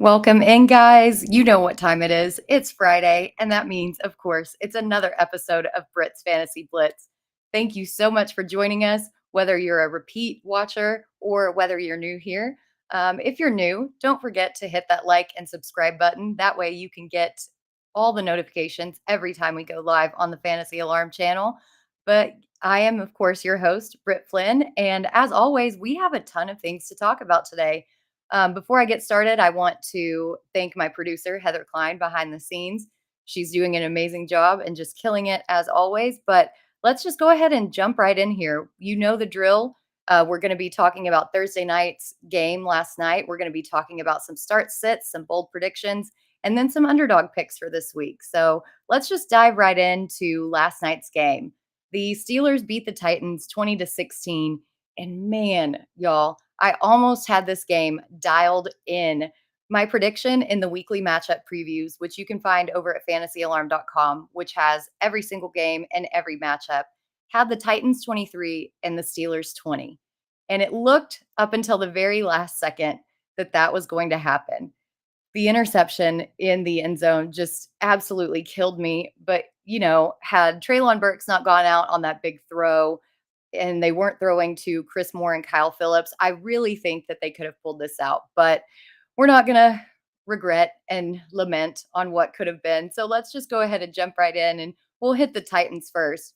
Welcome in, guys. You know what time it is. It's Friday, and that means, of course, it's another episode of Britt's Fantasy Blitz. Thank you so much for joining us, whether you're a repeat watcher or whether you're new here. If you're new, don't forget to hit that like and subscribe button. That way, you can get all the notifications every time we go live on the Fantasy Alarm channel. But I am, of course, your host, Britt Flinn. And as always, we have a ton of things to talk about today. Before I get started, I want to thank my producer, Heather Klein, behind the scenes. She's doing an amazing job and just killing it as always. But let's just go ahead and jump right in here. You know the drill. We're going to be talking about Thursday night's game last night. We're going to be talking about some start sits, some bold predictions, and then some underdog picks for this week. So let's just dive right into last night's game. The Steelers beat the Titans 20-16. And man, y'all, I almost had this game dialed in. My prediction in the weekly matchup previews, which you can find over at fantasyalarm.com, which has every single game and every matchup, had the Titans 23 and the Steelers 20. And it looked up until the very last second that that was going to happen. The interception in the end zone just absolutely killed me. But, had Treylon Burks not gone out on that big throw, and they weren't throwing to Chris Moore and Kyle Phillips, I really think that they could have pulled this out. But we're not going to regret and lament on what could have been. So let's just go ahead and jump right in, and we'll hit the Titans first.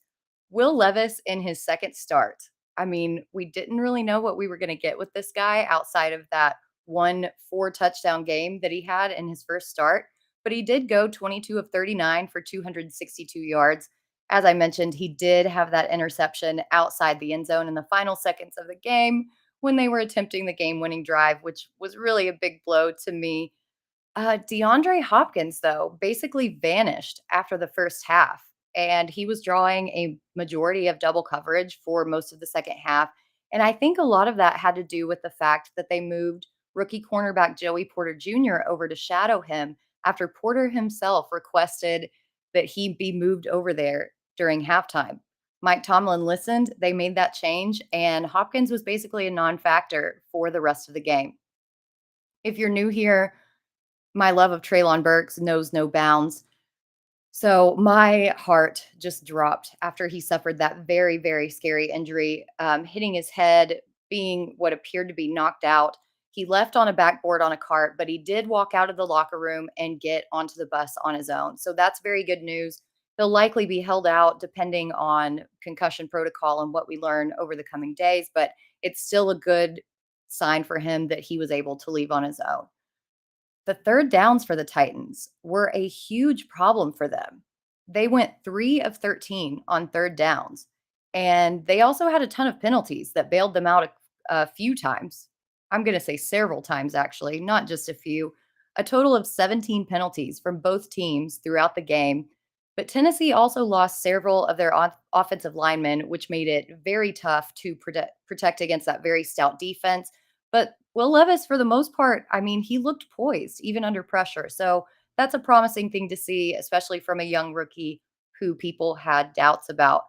Will Levis in his second start. I mean, we didn't really know what we were going to get with this guy outside of that 4 touchdown game that he had in his first start. But he did go 22 of 39 for 262 yards. As I mentioned, he did have that interception outside the end zone in the final seconds of the game when they were attempting the game-winning drive, which was really a big blow to me. DeAndre Hopkins, though, basically vanished after the first half, and he was drawing a majority of double coverage for most of the second half. And I think a lot of that had to do with the fact that they moved rookie cornerback Joey Porter Jr. over to shadow him after Porter himself requested that he be moved over there during halftime. Mike Tomlin listened, they made that change, and Hopkins was basically a non factor for the rest of the game. If you're new here, my love of Treylon Burks knows no bounds. So my heart just dropped after he suffered that very, very scary injury, hitting his head, being what appeared to be knocked out. He left on a backboard on a cart, but he did walk out of the locker room and get onto the bus on his own. So that's very good news. He'll likely be held out depending on concussion protocol and what we learn over the coming days, but it's still a good sign for him that he was able to leave on his own. The third downs for the Titans were a huge problem for them. They went 3 of 13 on third downs, and they also had a ton of penalties that bailed them out a few times. I'm going to say several times, actually, not just a few. A total of 17 penalties from both teams throughout the game. But Tennessee also lost several of their offensive linemen, which made it very tough to protect against that very stout defense. But Will Levis, for the most part, I mean, he looked poised even under pressure. So that's a promising thing to see, especially from a young rookie who people had doubts about.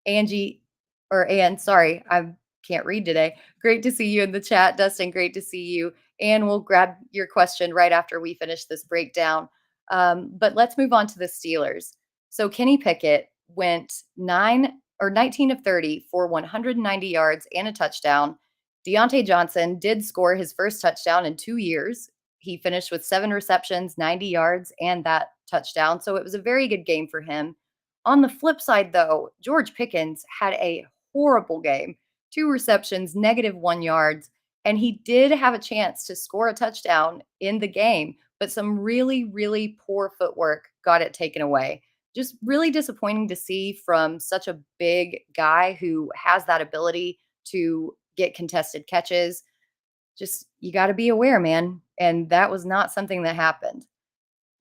Sorry, I can't read today. Great to see you in the chat, Dustin. Great to see you. And we'll grab your question right after we finish this breakdown. But let's move on to the Steelers. So Kenny Pickett went 19 of 30 for 190 yards and a touchdown. Deontay Johnson did score his first touchdown in 2 years. He finished with 7 receptions, 90 yards, and that touchdown. So it was a very good game for him. On the flip side, though, George Pickens had a horrible game. 2 receptions, -1 yards, and he did have a chance to score a touchdown in the game, but some really, really poor footwork got it taken away. Just really disappointing to see from such a big guy who has that ability to get contested catches. Just, you got to be aware, man. And that was not something that happened.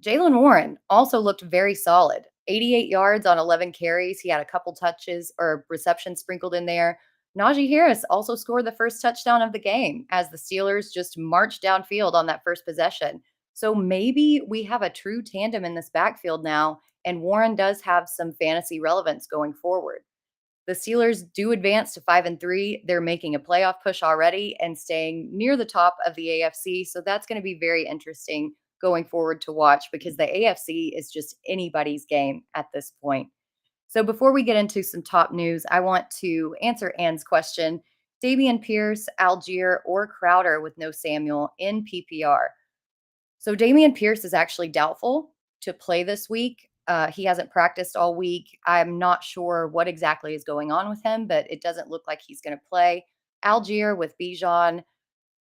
Jaylen Warren also looked very solid. 88 yards on 11 carries. He had a couple touches or receptions sprinkled in there. Najee Harris also scored the first touchdown of the game as the Steelers just marched downfield on that first possession. So maybe we have a true tandem in this backfield now, and Warren does have some fantasy relevance going forward. The Steelers do advance to 5-3. They're making a playoff push already and staying near the top of the AFC. So that's going to be very interesting going forward to watch because the AFC is just anybody's game at this point. So before we get into some top news, I want to answer Ann's question. Damian Pierce, Algier, or Crowder with no Samuel in PPR. So Damian Pierce is actually doubtful to play this week. He hasn't practiced all week. I'm not sure what exactly is going on with him, but it doesn't look like he's going to play. Algier with Bijan,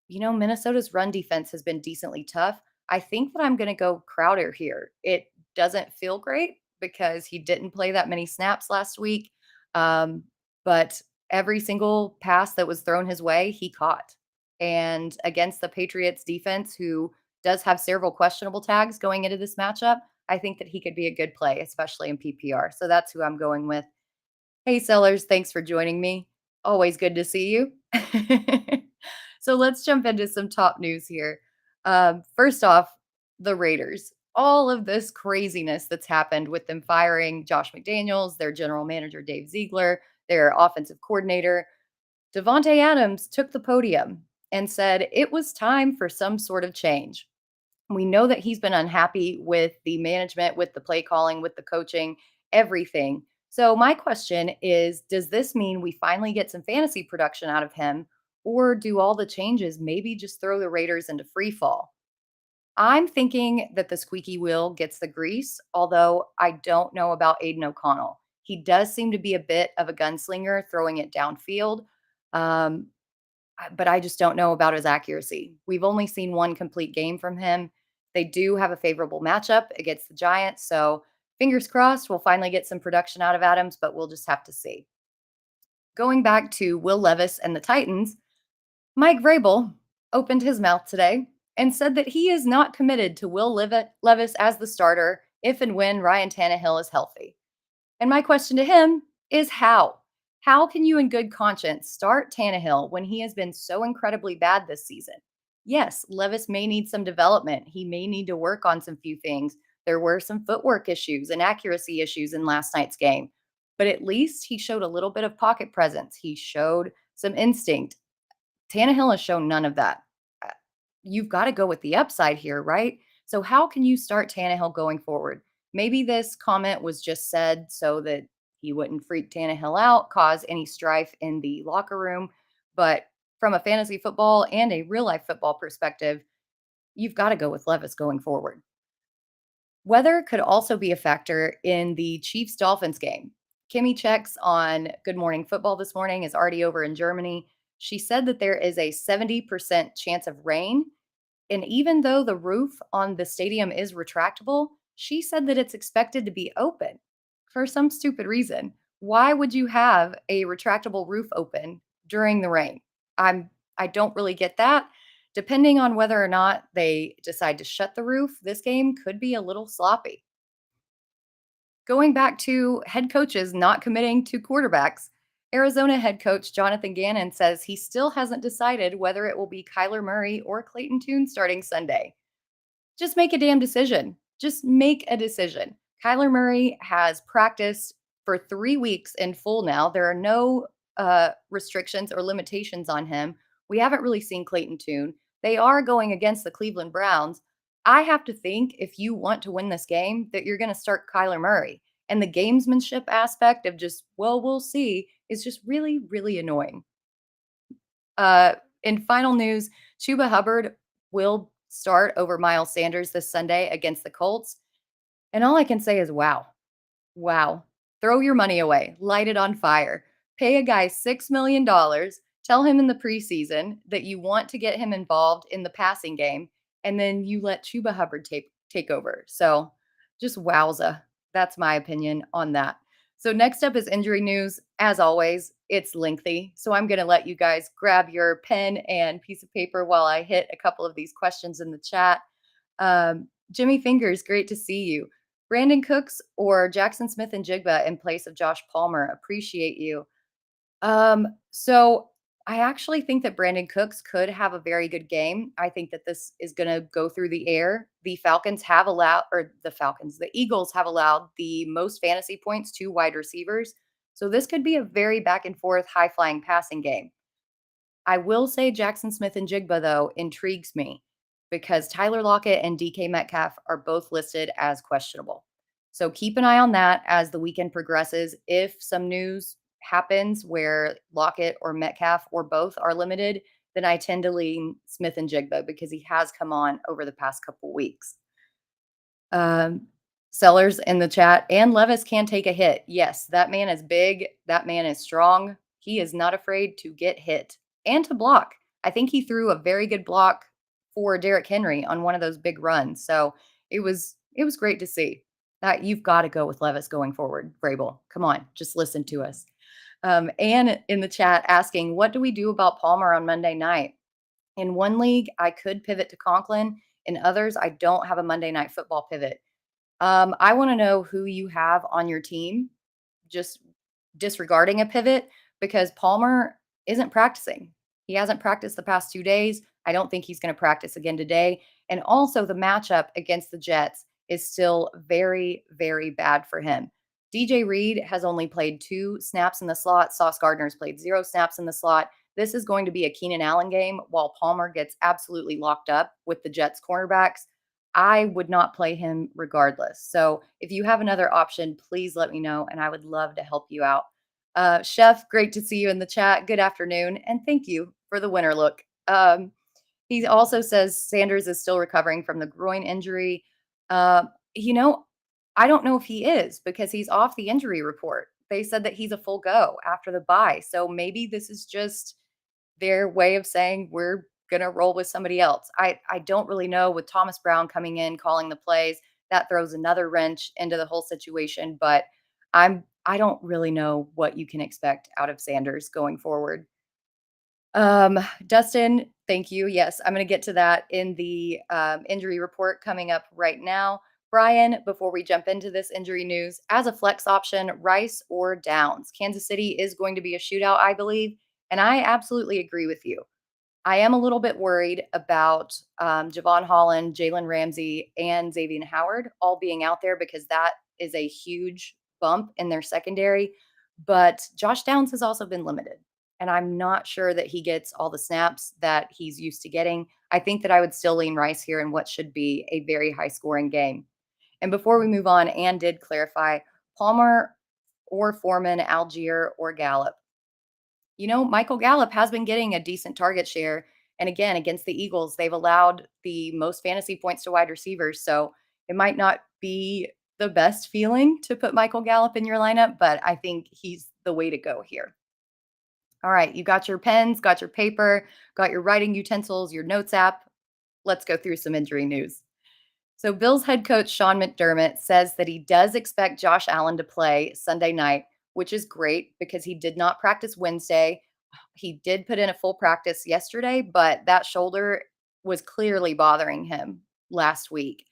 Minnesota's run defense has been decently tough. I think that I'm going to go Crowder here. It doesn't feel great because he didn't play that many snaps last week. But every single pass that was thrown his way, he caught. And against the Patriots defense, who does have several questionable tags going into this matchup, I think that he could be a good play, especially in PPR. So that's who I'm going with. Hey, sellers, thanks for joining me. Always good to see you. So let's jump into some top news here. First off, the Raiders. All of this craziness that's happened with them firing Josh McDaniels, their general manager, Dave Ziegler, their offensive coordinator. Devontae Adams took the podium and said it was time for some sort of change. We know that he's been unhappy with the management, with the play calling, with the coaching, everything. So, my question is, does this mean we finally get some fantasy production out of him, or do all the changes maybe just throw the Raiders into free fall? I'm thinking that the squeaky wheel gets the grease, although I don't know about Aiden O'Connell. He does seem to be a bit of a gunslinger throwing it downfield. Um, but I just don't know about his accuracy. We've only seen one complete game from him. They do have a favorable matchup against the Giants. So fingers crossed, we'll finally get some production out of Adams, but we'll just have to see. Going back to Will Levis and the Titans, Mike Vrabel opened his mouth today and said that he is not committed to Will Levis as the starter if and when Ryan Tannehill is healthy. And my question to him is how? How can you, in good conscience, start Tannehill when he has been so incredibly bad this season? Yes, Levis may need some development. He may need to work on some few things. There were some footwork issues and accuracy issues in last night's game, but at least he showed a little bit of pocket presence. He showed some instinct. Tannehill has shown none of that. Uh, You've got to go with the upside here, right? So, how can you start Tannehill going forward? Maybe this comment was just said so that he wouldn't freak Tannehill out, cause any strife in the locker room. But from a fantasy football and a real life football perspective, you've got to go with Levis going forward. Weather could also be a factor in the Chiefs Dolphins game. Kimmy checks on Good Morning Football this morning is already over in Germany. She said that there is a 70% chance of rain. And even though the roof on the stadium is retractable, she said that it's expected to be open for some stupid reason. Why would you have a retractable roof open during the rain? I don't really get that. Depending on whether or not they decide to shut the roof, this game could be a little sloppy. Going back to head coaches not committing to quarterbacks, Arizona head coach Jonathan Gannon says he still hasn't decided whether it will be Kyler Murray or Clayton Tune starting Sunday. Just make a damn decision. Just make a decision. Kyler Murray has practiced for 3 weeks in full now. There are no restrictions or limitations on him. We haven't really seen Clayton Tune. They are going against the Cleveland Browns. I have to think if you want to win this game that you're going to start Kyler Murray. And the gamesmanship aspect of just, well, we'll see, is just really, really annoying. In final news, Chuba Hubbard will start over Miles Sanders this Sunday against the Colts. And all I can say is, wow. Wow. Throw your money away. Light it on fire. Pay a guy $6 million. Tell him in the preseason that you want to get him involved in the passing game. And then you let Chuba Hubbard take over. So just wowza. That's my opinion on that. So next up is injury news. As always, it's lengthy. So I'm going to let you guys grab your pen and piece of paper while I hit a couple of these questions in the chat. Jimmy Fingers, great to see you. Brandon Cooks or Jackson Smith and Jigba in place of Josh Palmer. Appreciate you. So I actually think that Brandon Cooks could have a very good game. I think that this is going to go through the air. The Eagles have allowed the most fantasy points to wide receivers. So this could be a very back and forth, high flying passing game. I will say Jackson Smith and Jigba, though, intrigues me because Tyler Lockett and DK Metcalf are both listed as questionable. So keep an eye on that as the weekend progresses. If some news happens where Lockett or Metcalf or both are limited, then I tend to lean Smith and Jigba because he has come on over the past couple weeks. Um, Sellers in the chat, and Levis can take a hit. Yes, that man is big. That man is strong. He is not afraid to get hit and to block. I think he threw a very good block for Derrick Henry on one of those big runs. So it was great to see. That you've got to go with Levis going forward, Vrabel. Come on, just listen to us. Anne in the chat asking, what do we do about Palmer on Monday night? In one league, I could pivot to Conklin. In others, I don't have a Monday night football pivot. I want to know who you have on your team, just disregarding a pivot, because Palmer isn't practicing. He hasn't practiced the past 2 days. I don't think he's going to practice again today. And also, the matchup against the Jets is still very, very bad for him. DJ Reed has only played 2 snaps in the slot. Sauce Gardner's played 0 snaps in the slot. This is going to be a Keenan Allen game while Palmer gets absolutely locked up with the Jets cornerbacks. I would not play him regardless. So if you have another option, please let me know, and I would love to help you out. Chef, great to see you in the chat. Good afternoon, and thank you for the winter look. He also says Sanders is still recovering from the groin injury. Uh, you know, I don't know if he is because he's off the injury report. They said that he's a full go after the bye. So maybe this is just their way of saying we're going to roll with somebody else. I don't really know with Thomas Brown coming in calling the plays. That throws another wrench into the whole situation, but I don't really know what you can expect out of Sanders going forward. Dustin, thank you. Yes, I'm going to get to that in the injury report coming up right now. Brian, before we jump into this injury news, as a flex option, Rice or Downs? Kansas City is going to be a shootout, I believe, and I absolutely agree with you. I am a little bit worried about Javon Holland, Jalen Ramsey, and Xavier Howard all being out there because that is a huge bump in their secondary. But Josh Downs has also been limited, and I'm not sure that he gets all the snaps that he's used to getting. I think that I would still lean Rice here in what should be a very high scoring game. And before we move on, Ann did clarify Palmer or Foreman, Algier or Gallup. Michael Gallup has been getting a decent target share. And again, against the Eagles, they've allowed the most fantasy points to wide receivers. So it might not be the best feeling to put Michael Gallup in your lineup, but I think he's the way to go here. All right, you got your pens, got your paper, got your writing utensils, your notes app. Let's go through some injury news. So Bills head coach Sean McDermott says that he does expect Josh Allen to play Sunday night, which is great because he did not practice Wednesday. He did put in a full practice yesterday, but that shoulder was clearly bothering him last week.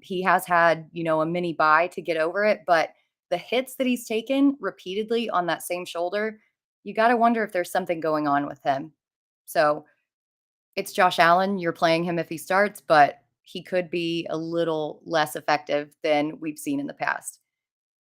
He has had, a mini bye to get over it, but the hits that he's taken repeatedly on that same shoulder, you got to wonder if there's something going on with him. So it's Josh Allen. You're playing him if he starts, but he could be a little less effective than we've seen in the past.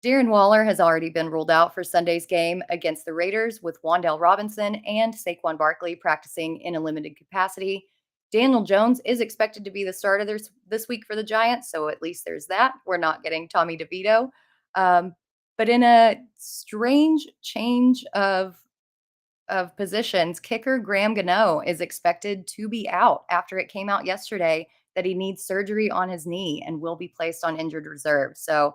Darren Waller has already been ruled out for Sunday's game against the Raiders with Wan'Dale Robinson and Saquon Barkley practicing in a limited capacity. Daniel Jones is expected to be the starter this week for the Giants, so at least there's that. We're not getting Tommy DeVito. But in a strange change of positions, kicker Graham Gano is expected to be out after it came out yesterday that he needs surgery on his knee and will be placed on injured reserve. So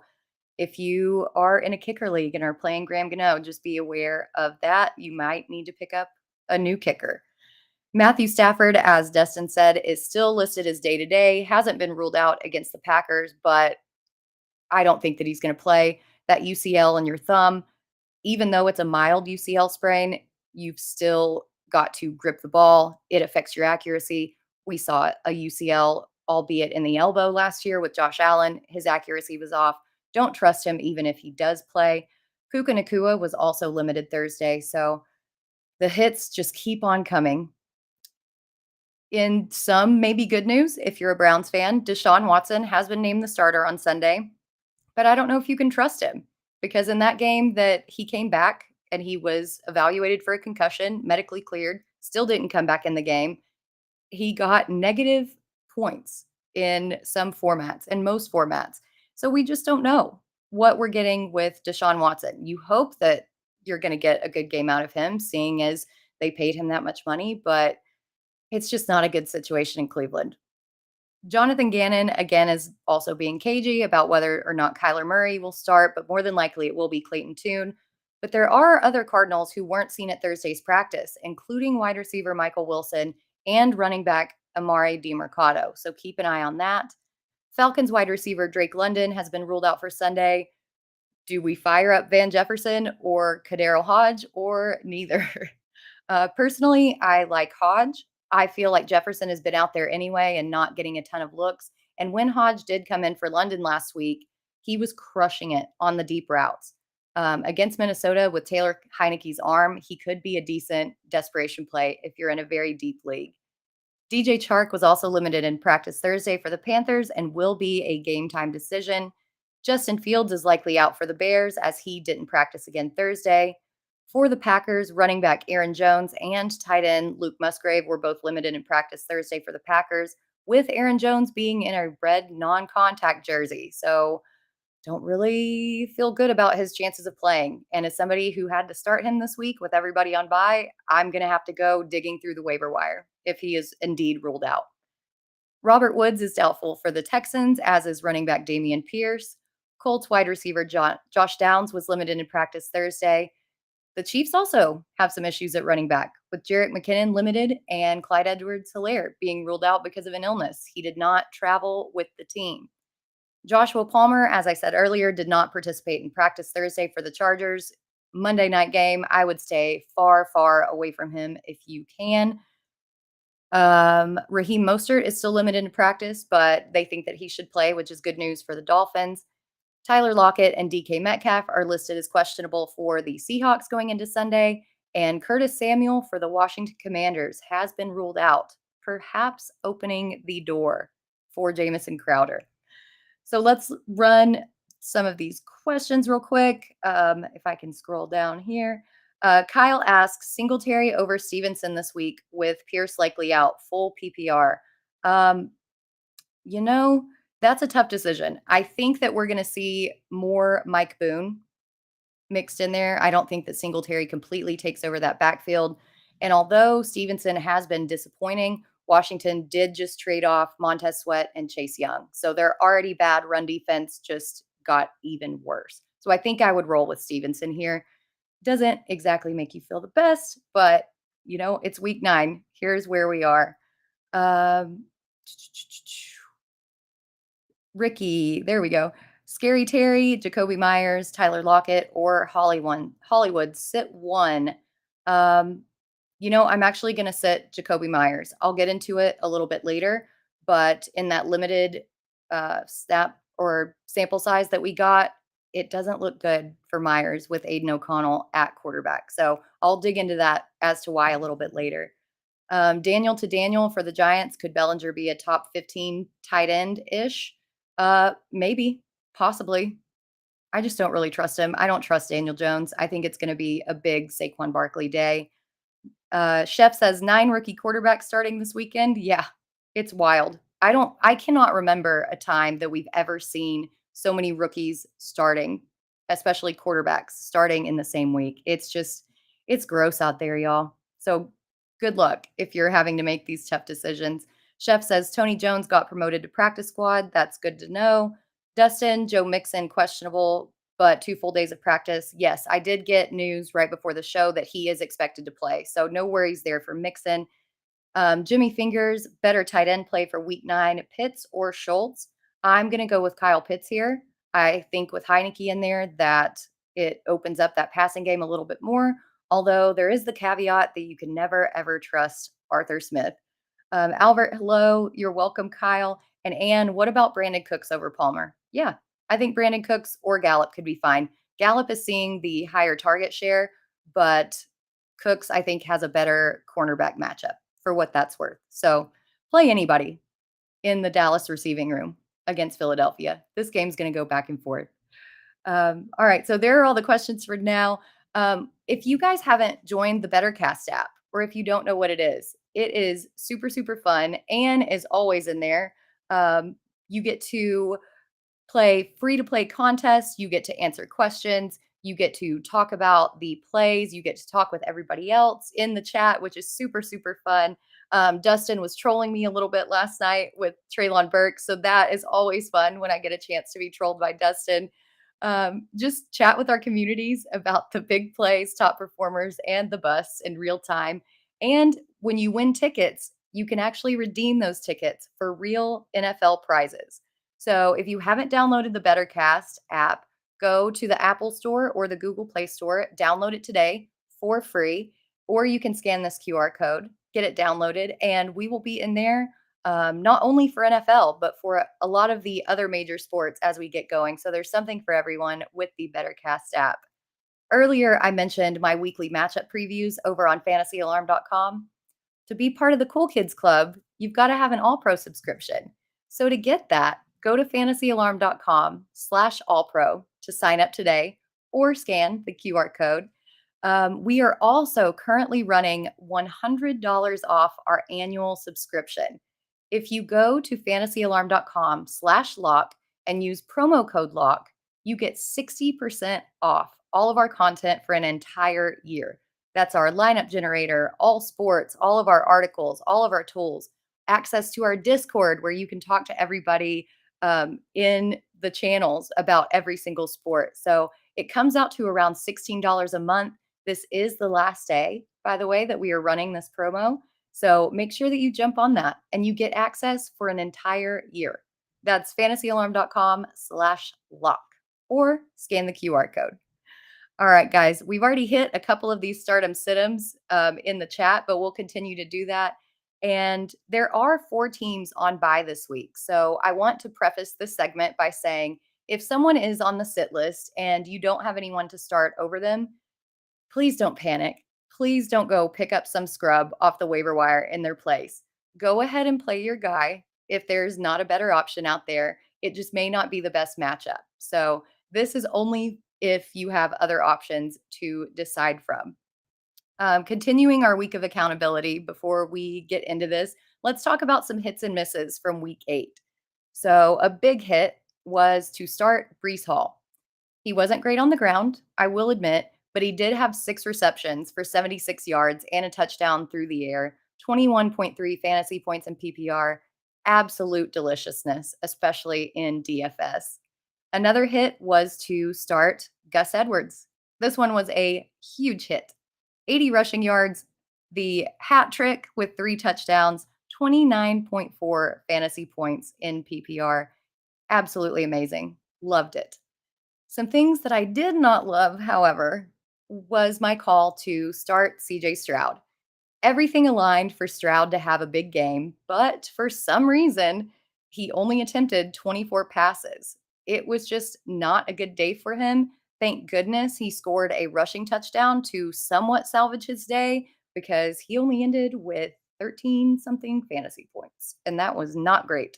if you are in a kicker league and are playing Graham Gano, just be aware of that. You might need to pick up a new kicker. Matthew Stafford, as Dustin said, is still listed as day-to-day, hasn't been ruled out against the Packers, but I don't think that he's going to play. That UCL in your thumb, even though it's a mild UCL sprain, you've still got to grip the ball. It affects your accuracy. We saw a UCL, albeit in the elbow last year with Josh Allen. His accuracy was off. Don't trust him even if he does play. Puka Nacua was also limited Thursday, so the hits just keep on coming. In some maybe good news, if you're a Browns fan, Deshaun Watson has been named the starter on Sunday, but I don't know if you can trust him because in that game that he came back and he was evaluated for a concussion, medically cleared, still didn't come back in the game. He got negative points in some formats, in most formats. So we just don't know what we're getting with Deshaun Watson. You hope that you're going to get a good game out of him, seeing as they paid him that much money, but it's just not a good situation in Cleveland. Jonathan Gannon, again, is also being cagey about whether or not Kyler Murray will start, but more than likely it will be Clayton Tune. But there are other Cardinals who weren't seen at Thursday's practice, including wide receiver Michael Wilson and running back Amari DiMercado. So keep an eye on that. Falcons wide receiver Drake London has been ruled out for Sunday. Do we fire up Van Jefferson or Kadero Hodge or neither? Personally, I like Hodge. I feel like Jefferson has been out there anyway and not getting a ton of looks. And when Hodge did come in for London last week, he was crushing it on the deep routes. Against Minnesota with Taylor Heineke's arm, he could be a decent desperation play if you're in a very deep league. DJ Chark was also limited in practice Thursday for the Panthers and will be a game time decision. Justin Fields is likely out for the Bears as he didn't practice again Thursday. For the Packers, running back Aaron Jones and tight end Luke Musgrave were both limited in practice Thursday for the Packers, with Aaron Jones being in a red non contact jersey. So don't really feel good about his chances of playing. And as somebody who had to start him this week with everybody on bye, I'm going to have to go digging through the waiver wire if he is indeed ruled out. Robert Woods is doubtful for the Texans, as is running back Damian Pierce. Colts wide receiver Josh Downs was limited in practice Thursday. The Chiefs also have some issues at running back, with Jerick McKinnon limited and Clyde Edwards-Helaire being ruled out because of an illness. He did not travel with the team. Joshua Palmer, as I said earlier, did not participate in practice Thursday for the Chargers. Monday night game, I would stay far, far away from him if you can. Raheem Mostert is still limited in practice, but they think that he should play, which is good news for the Dolphins. Tyler Lockett and DK Metcalf are listed as questionable for the Seahawks going into Sunday, and Curtis Samuel for the Washington Commanders has been ruled out, perhaps opening the door for Jamison Crowder. So let's run some of these questions real quick. If I can scroll down here. Kyle asks, Singletary over Stevenson this week with Pierce likely out, full PPR. You know, that's a tough decision. I think that we're going to see more Mike Boone mixed in there. I don't think that Singletary completely takes over that backfield. And although Stevenson has been disappointing, Washington did just trade off Montez Sweat and Chase Young. So their already bad run defense just got even worse. So I think I would roll with Stevenson here. Doesn't exactly make you feel the best, but it's week 9. Here's where we are. Ricky, there we go. Scary Terry, Jacoby Myers, Tyler Lockett, or Hollywood. Sit one. I'm actually going to sit Jacoby Myers. I'll get into it a little bit later, but in that limited snap or sample size that we got, it doesn't look good for Myers with Aiden O'Connell at quarterback. So I'll dig into that as to why a little bit later. Daniel to Daniel for the Giants. Could Bellinger be a top 15 tight end-ish? Maybe, possibly. I just don't really trust him. I don't trust Daniel Jones. I think it's going to be a big Saquon Barkley day. Chef says 9 rookie quarterbacks starting this weekend. Yeah, it's wild. I cannot remember a time that we've ever seen so many rookies starting, especially quarterbacks starting in the same week. It's gross out there, y'all. So good luck if you're having to make these tough decisions. Chef says Tony Jones got promoted to practice squad. That's good to know. Dustin, Joe Mixon, questionable, but 2 full days of practice. Yes, I did get news right before the show that he is expected to play. So no worries there for Mixon. Jimmy Fingers, better tight end play for week 9, Pitts or Schultz. I'm going to go with Kyle Pitts here. I think with Heineke in there that it opens up that passing game a little bit more, although there is the caveat that you can never, ever trust Arthur Smith. Albert, hello. You're welcome, Kyle. And Ann, what about Brandon Cooks over Palmer? Yeah, I think Brandon Cooks or Gallup could be fine. Gallup is seeing the higher target share, but Cooks, I think, has a better cornerback matchup for what that's worth. So play anybody in the Dallas receiving room against Philadelphia. This game's going to go back and forth. All right, so there are all the questions for now. If you guys haven't joined the BetterCast app, or if you don't know what it is super, super fun and is always in there. You get to play free to play contests. You get to answer questions. You get to talk about the plays. You get to talk with everybody else in the chat, which is super, super fun. Dustin was trolling me a little bit last night with Traylon Burke. So that is always fun when I get a chance to be trolled by Dustin. Just chat with our communities about the big plays, top performers, and the busts in real time. And when you win tickets, you can actually redeem those tickets for real NFL prizes. So if you haven't downloaded the Bettercast app, go to the Apple Store or the Google Play Store, download it today for free, or you can scan this QR code, get it downloaded, and we will be in there not only for NFL, but for a lot of the other major sports as we get going. So there's something for everyone with the Bettercast app. Earlier, I mentioned my weekly matchup previews over on fantasyalarm.com. To be part of the Cool Kids Club, you've got to have an All Pro subscription. So to get that, go to fantasyalarm.com/allpro to sign up today or scan the QR code. We are also currently running $100 off our annual subscription. If you go to fantasyalarm.com/lock and use promo code lock, you get 60% off all of our content for an entire year. That's our lineup generator, all sports, all of our articles, all of our tools, access to our Discord where you can talk to everybody in the channels about every single sport. So it comes out to around $16 a month. This is the last day, by the way, that we are running this promo. So make sure that you jump on that and you get access for an entire year. That's fantasyalarm.com/lock or scan the QR code. All right, guys, we've already hit a couple of these stardom situms in the chat, but we'll continue to do that. And there are 4 teams on bye this week. So I want to preface this segment by saying if someone is on the sit list and you don't have anyone to start over them, please don't panic. Please don't go pick up some scrub off the waiver wire in their place. Go ahead and play your guy if there's not a better option out there. It just may not be the best matchup. So this is only if you have other options to decide from. Continuing our week of accountability before we get into this, let's talk about some hits and misses from week 8. So a big hit was to start Brees Hall. He wasn't great on the ground, I will admit, but he did have 6 receptions for 76 yards and a touchdown through the air, 21.3 fantasy points in PPR. Absolute deliciousness, especially in DFS. Another hit was to start Gus Edwards. This one was a huge hit. 80 rushing yards, the hat trick with 3 touchdowns, 29.4 fantasy points in PPR. Absolutely amazing. Loved it. Some things that I did not love, however, was my call to start CJ Stroud. Everything aligned for Stroud to have a big game, but for some reason, he only attempted 24 passes. It was just not a good day for him. Thank goodness he scored a rushing touchdown to somewhat salvage his day because he only ended with 13 something fantasy points, and that was not great.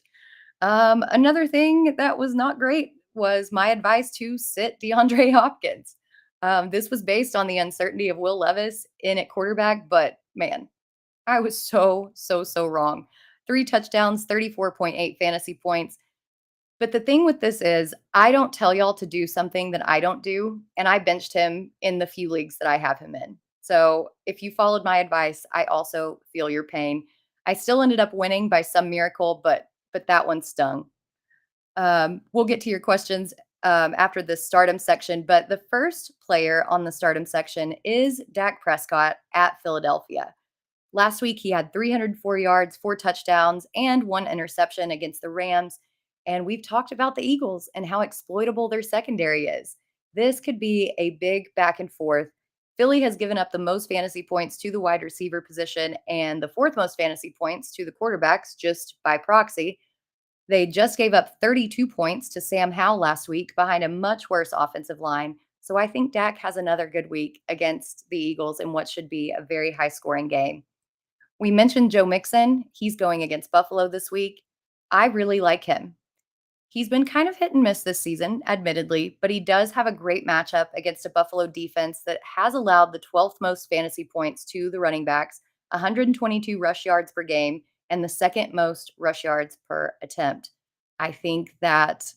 Another thing that was not great was my advice to sit DeAndre Hopkins. This was based on the uncertainty of Will Levis in at quarterback, but man, I was so wrong. 3 touchdowns, 34.8 fantasy points. But the thing with this is, I don't tell y'all to do something that I don't do, and I benched him in the few leagues that I have him in. So if you followed my advice, I also feel your pain. I still ended up winning by some miracle, but that one stung. We'll get to your questions after the stardom section, but the first player on the stardom section is Dak Prescott at Philadelphia. Last week, he had 304 yards, 4 touchdowns, and 1 interception against the Rams. And we've talked about the Eagles and how exploitable their secondary is. This could be a big back and forth. Philly has given up the most fantasy points to the wide receiver position and the 4th most fantasy points to the quarterbacks, just by proxy. They just gave up 32 points to Sam Howell last week behind a much worse offensive line. So I think Dak has another good week against the Eagles in what should be a very high scoring game. We mentioned Joe Mixon. He's going against Buffalo this week. I really like him. He's been kind of hit and miss this season, admittedly, but he does have a great matchup against a Buffalo defense that has allowed the 12th most fantasy points to the running backs, 122 rush yards per game, and the second most rush yards per attempt. I think that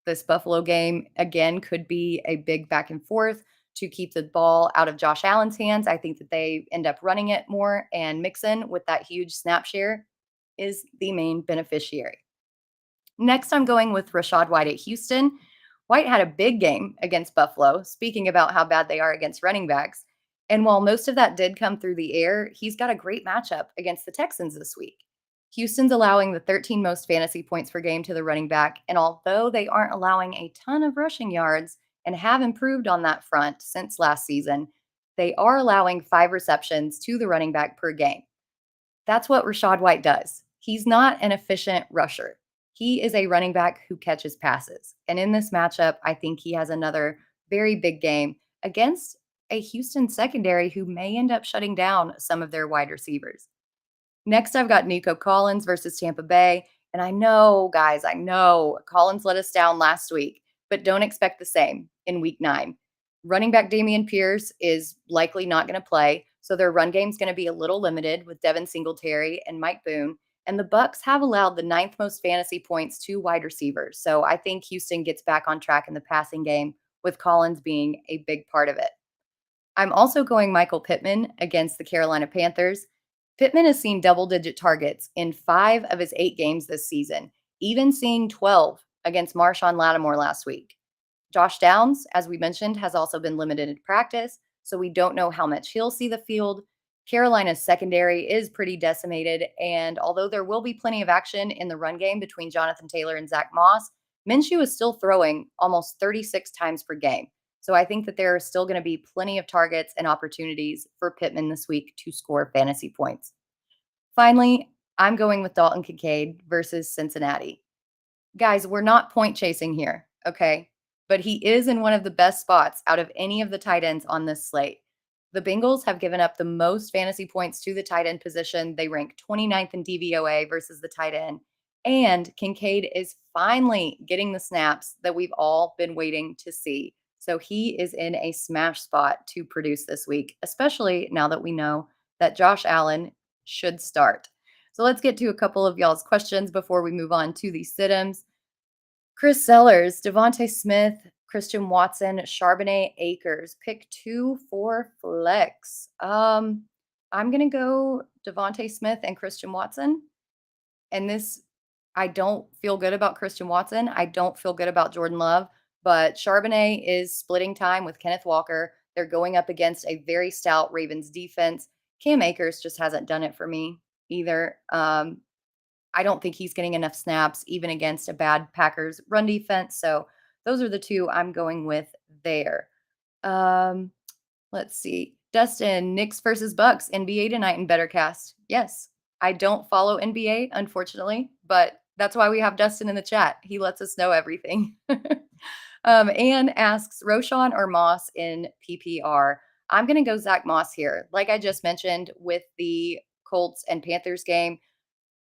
this Buffalo game, again, could be a big back and forth to keep the ball out of Josh Allen's hands. I think that they end up running it more, and Mixon, with that huge snap share, is the main beneficiary. Next, I'm going with Rashad White at Houston. White had a big game against Buffalo, speaking about how bad they are against running backs. And while most of that did come through the air, he's got a great matchup against the Texans this week. Houston's allowing the 13 most fantasy points per game to the running back. And although they aren't allowing a ton of rushing yards and have improved on that front since last season, they are allowing 5 receptions to the running back per game. That's what Rashad White does. He's not an efficient rusher. He is a running back who catches passes. And in this matchup, I think he has another very big game against a Houston secondary who may end up shutting down some of their wide receivers. Next, I've got Nico Collins versus Tampa Bay. And I know, guys, I know Collins let us down last week, but don't expect the same in week 9. Running back Damian Pierce is likely not going to play, so their run game is going to be a little limited with Devin Singletary and Mike Boone. And the Bucks have allowed the 9th most fantasy points to wide receivers. So I think Houston gets back on track in the passing game, with Collins being a big part of it. I'm also going Michael Pittman against the Carolina Panthers. Pittman has seen double-digit targets in 5 of his 8 games this season, even seeing 12 against Marshawn Lattimore last week. Josh Downs, as we mentioned, has also been limited in practice, so we don't know how much he'll see the field. Carolina's secondary is pretty decimated, and although there will be plenty of action in the run game between Jonathan Taylor and Zach Moss, Minshew is still throwing almost 36 times per game. So I think that there are still going to be plenty of targets and opportunities for Pittman this week to score fantasy points. Finally, I'm going with Dalton Kincaid versus Cincinnati. Guys, we're not point chasing here, okay? But he is in one of the best spots out of any of the tight ends on this slate. The Bengals have given up the most fantasy points to the tight end position. They rank 29th in DVOA versus the tight end. And Kincaid is finally getting the snaps that we've all been waiting to see. So he is in a smash spot to produce this week, especially now that we know that Josh Allen should start. So let's get to a couple of y'all's questions before we move on to the sit-ems. Chris Sellers, Devontae Smith, Christian Watson, Charbonnet Akers. Pick 2 for flex. I'm going to go Devontae Smith and Christian Watson. And this, I don't feel good about Christian Watson. I don't feel good about Jordan Love. But Charbonnet is splitting time with Kenneth Walker. They're going up against a very stout Ravens defense. Cam Akers just hasn't done it for me either. I don't think he's getting enough snaps, even against a bad Packers run defense. So those are the 2 I'm going with there. Let's see. Dustin, Knicks versus Bucks, NBA tonight in Bettercast. Yes, I don't follow NBA, unfortunately, but that's why we have Dustin in the chat. He lets us know everything. Anne asks, Roshan or Moss in PPR? I'm going to go Zach Moss here. Like I just mentioned with the Colts and Panthers game,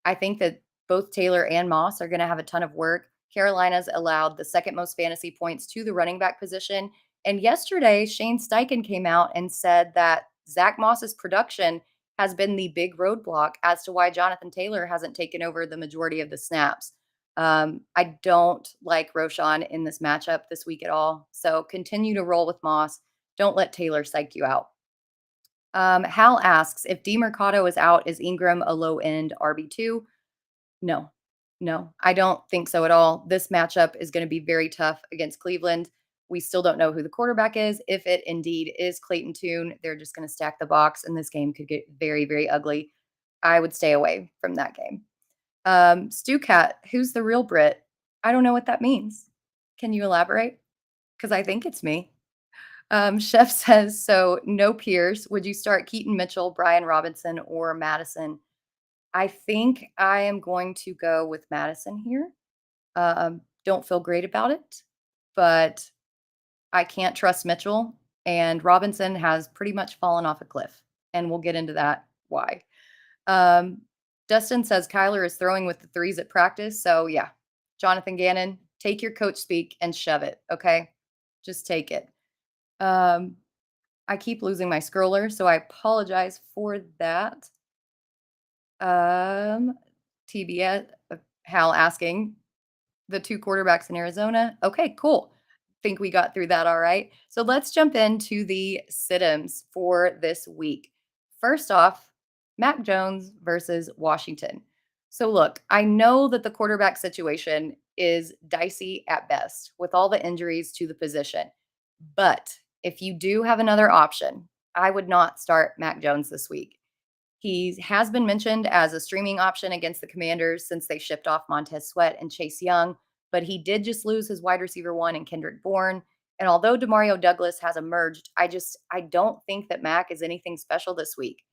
I think that both Taylor and Moss are going to have a ton of work. Carolina's allowed the 2nd most fantasy points to the running back position. And yesterday, Shane Steichen came out and said that Zach Moss's production has been the big roadblock as to why Jonathan Taylor hasn't taken over the majority of the snaps. I don't like Roshan in this matchup this week at all. So continue to roll with Moss. Don't let Taylor psych you out. Hal asks, if DeMercado is out, is Ingram a low-end RB2? No, I don't think so at all. This matchup is going to be very tough against Cleveland. We still don't know who the quarterback is. If it indeed is Clayton Tune, they're just going to stack the box, and this game could get very, very ugly. I would stay away from that game. Stu Cat, who's the real Brit? I don't know what that means. Can you elaborate? Because I think it's me. Chef says, so no Pierce. Would you start Keaton Mitchell, Brian Robinson, or Madison? I think I am going to go with Madison here. Don't feel great about it, but I can't trust Mitchell, and Robinson has pretty much fallen off a cliff, and we'll get into that why. Dustin says Kyler is throwing with the 3s at practice, so yeah. Jonathan Gannon, Take your coach speak and shove it, okay? Just take it. Um, I keep losing my scroller, so I apologize for that. Um, TBS, Hal asking the 2 quarterbacks in Arizona. Okay, cool. Think we got through that all right. So let's jump into the sit-ems for this week. First off, Mac Jones versus Washington. So look, I know that the quarterback situation is dicey at best with all the injuries to the position. But if you do have another option, I would not start Mac Jones this week. He has been mentioned as a streaming option against the Commanders since they shipped off Montez Sweat and Chase Young, but he did just lose his wide receiver one in Kendrick Bourne. And although Demario Douglas has emerged, I don't think that Mac is anything special this week.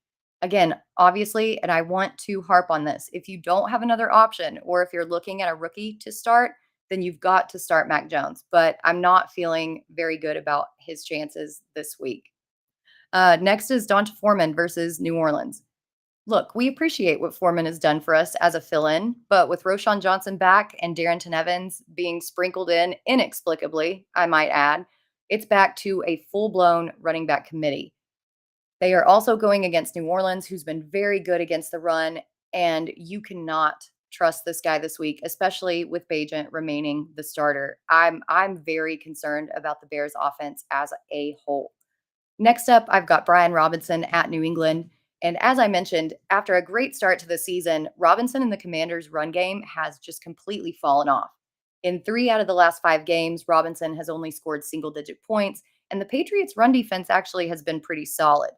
Again, obviously, and I want to harp on this. If you don't have another option, or if you're looking at a rookie to start, then you've got to start Mac Jones. But I'm not feeling very good about his chances this week. Next is Donta Foreman versus New Orleans. Look, we appreciate what Foreman has done for us as a fill-in, but with Roshan Johnson back and Darrington Evans being sprinkled in inexplicably, I might add, it's back to a full-blown running back committee. They are also going against New Orleans, who's been very good against the run, and you cannot trust this guy this week, especially with Bajent remaining the starter. I'm very concerned about the Bears offense as a whole. Next up, I've got Brian Robinson at New England. And as I mentioned, after a great start to the season, Robinson and the Commanders' run game has just completely fallen off. In 3 out of the last 5 games, Robinson has only scored single digit points, and the Patriots' run defense actually has been pretty solid.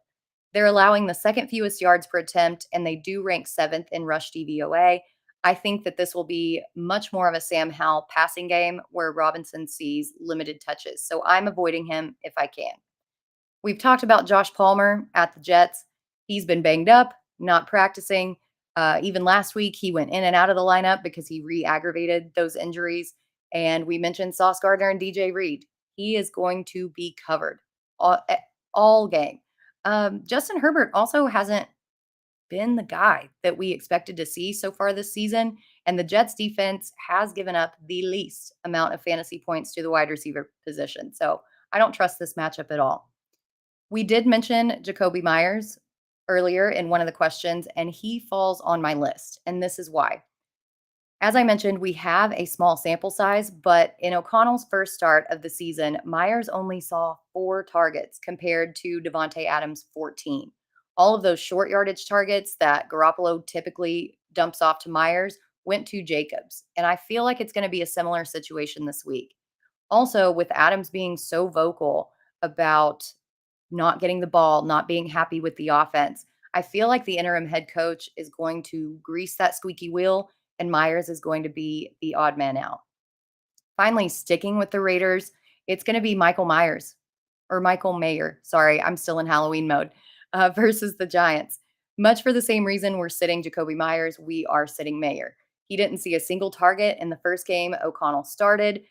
They're allowing the second fewest yards per attempt, and they do rank seventh in rush DVOA. I think that this will be much more of a Sam Howell passing game where Robinson sees limited touches. So I'm avoiding him if I can. We've talked about Josh Palmer at the Jets. He's been banged up, not practicing. Even last week, he went in and out of the lineup because he re aggravated those injuries. And we mentioned Sauce Gardner and DJ Reed. He is going to be covered all game. Justin Herbert also hasn't been the guy that we expected to see so far this season. And the Jets defense has given up the least amount of fantasy points to the wide receiver position. So I don't trust this matchup at all. We did mention Jacoby Myers earlier in one of the questions, and he falls on my list. And this is why. As I mentioned, we have a small sample size, but in O'Connell's first start of the season, Myers only saw 4 targets compared to Devontae Adams' 14. All of those short yardage targets that Garoppolo typically dumps off to Myers went to Jacobs. And I feel like it's going to be a similar situation this week. Also, with Adams being so vocal about not getting the ball, not being happy with the offense, I feel like the interim head coach is going to grease that squeaky wheel and Myers is going to be the odd man out. Finally, sticking with the Raiders, it's going to be Michael Myers or Michael Mayer. Sorry, I'm still in Halloween mode versus the Giants. Much for the same reason we're sitting Jacoby Myers, we are sitting Mayer. He didn't see a single target in the first game O'Connell started.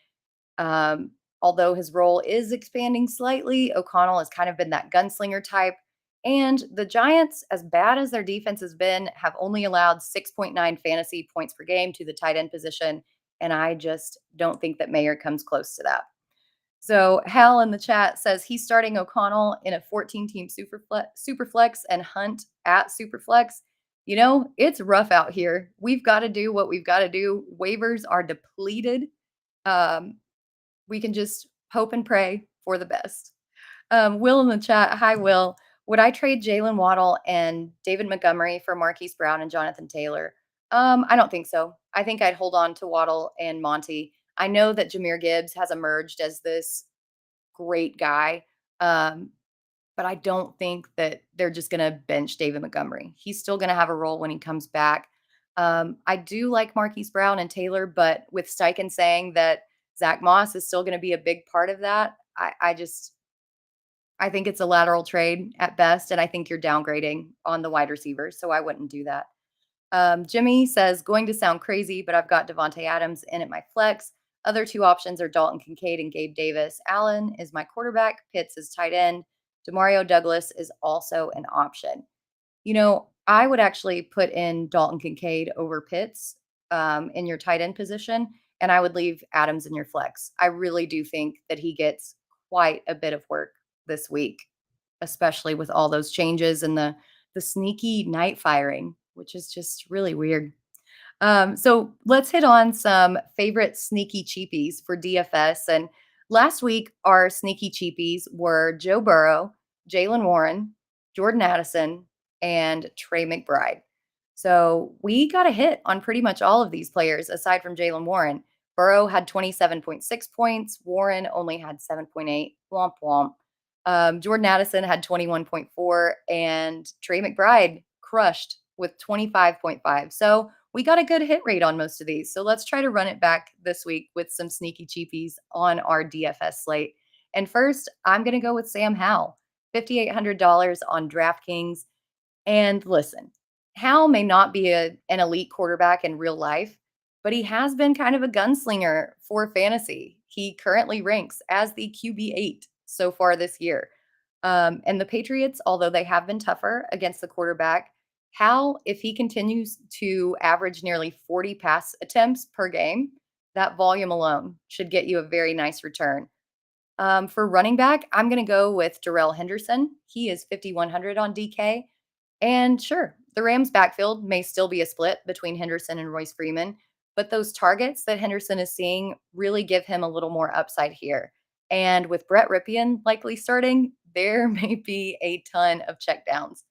Although his role is expanding slightly, O'Connell has kind of been that gunslinger type. And the Giants, as bad as their defense has been, have only allowed 6.9 fantasy points per game to the tight end position. And I just don't think that Mayer comes close to that. So Hal in the chat says he's starting O'Connell in a 14-team superflex and Hunt at superflex. You know, it's rough out here. We've got to do what we've got to do. Waivers are depleted. We can just hope and pray for the best. Will in the chat. Hi, Will. Would I trade Jalen Waddle and David Montgomery for Marquise Brown and Jonathan Taylor? I don't think so. I think I'd hold on to Waddle and Monty. I know that Jahmyr Gibbs has emerged as this great guy, but I don't think that they're just going to bench David Montgomery. He's still going to have a role when he comes back. I do like Marquise Brown and Taylor, but with Steichen saying that Zach Moss is still going to be a big part of that, I think it's a lateral trade at best, and I think you're downgrading on the wide receivers, so I wouldn't do that. Jimmy says, going to sound crazy, but I've got Devontae Adams in at my flex. Other 2 options are Dalton Kincaid and Gabe Davis. Allen is my quarterback. Pitts is tight end. Demario Douglas is also an option. You know, I would actually put in Dalton Kincaid over Pitts in your tight end position, and I would leave Adams in your flex. I really do think that he gets quite a bit of work this week, especially with all those changes and the sneaky night firing, which is just really weird. So let's hit on some favorite sneaky cheapies for DFS. And last week, our sneaky cheapies were Joe Burrow, Jalen Warren, Jordan Addison, and Trey McBride. So we got a hit on pretty much all of these players aside from Jalen Warren. Burrow had 27.6 points. Warren only had 7.8. Womp womp. Jordan Addison had 21.4, and Trey McBride crushed with 25.5. So we got a good hit rate on most of these. So let's try to run it back this week with some sneaky cheapies on our DFS slate. And first, I'm going to go with Sam Howell, $5,800 on DraftKings. And listen, Hal may not be an elite quarterback in real life, but he has been kind of a gunslinger for fantasy. He currently ranks as the QB8 so far this year. And the Patriots, although they have been tougher against the quarterback, Hal, if he continues to average nearly 40 pass attempts per game, that volume alone should get you a very nice return. For running back, I'm going to go with Darrell Henderson. He is 5,100 on DK. And sure, the Rams' backfield may still be a split between Henderson and Royce Freeman, but those targets that Henderson is seeing really give him a little more upside here. And with Brett Ripien likely starting, there may be a ton of checkdowns.